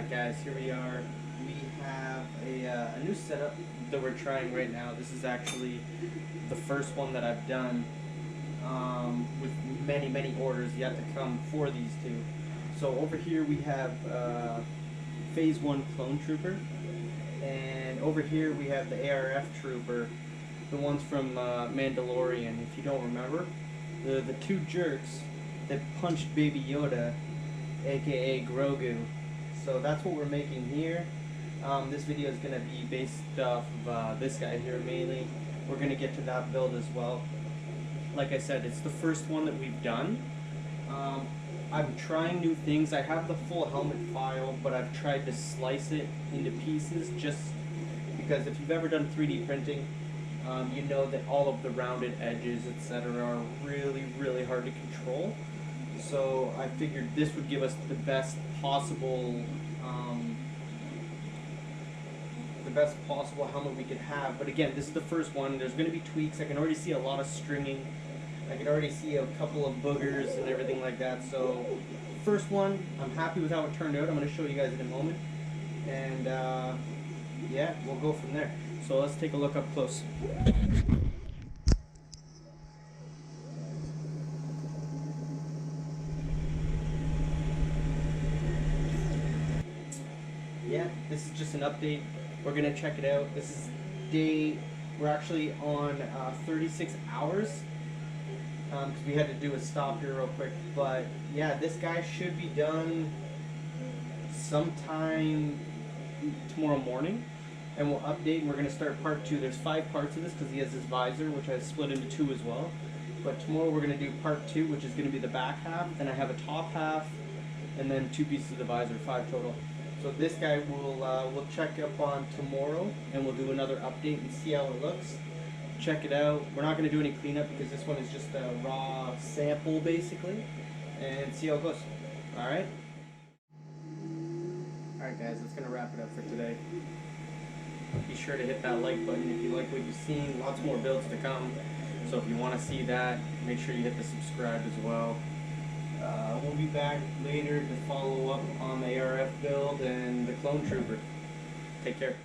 Alright guys, here we are. We have a new setup that we're trying right now. This is actually the first one that I've done with many orders yet to come for these two. So over here we have Phase 1 Clone Trooper, and over here we have the ARF Trooper, the ones from Mandalorian. If you don't remember, the two jerks that punched Baby Yoda, aka Grogu. So that's what we're making here. This video is going to be based off of this guy here mainly. We're going to get to that build as well. Like I said, it's the first one that we've done. I'm trying new things. I have the full helmet file, but I've tried to slice it into pieces just because if you've ever done 3D printing, you know that all of the rounded edges, etc., are really hard to control. So I figured this would give us the best possible helmet we could have. But again, this is the first one. There's going to be tweaks. I can already see a lot of stringing. I can already see a couple of boogers and everything like that. So first one, I'm happy with how it turned out. I'm going to show you guys in a moment. And yeah, we'll go from there. So let's take a look up close. Yeah, this is just an update. We're going to check it out. This is we're actually on 36 hours. Because we had to do a stop here real quick. But yeah, this guy should be done sometime tomorrow morning. And we'll update, and we're going to start part 2. There's 5 parts of this because he has his visor, which I split into 2 as well. But tomorrow we're going to do part 2, which is going to be the back half. Then I have a top half, and then 2 pieces of the visor, 5 total. So this guy we'll check up on tomorrow, and we'll do another update and see how it looks. Check it out. We're not going to do any cleanup because this one is just a raw sample basically, and see how it goes. Alright? Alright guys, that's going to wrap it up for today. Be sure to hit that like button if you like what you've seen. Lots more builds to come. So if you want to see that, make sure you hit the subscribe as well. We'll be back later to follow up on the ARF build and the Clone Trooper. Take care.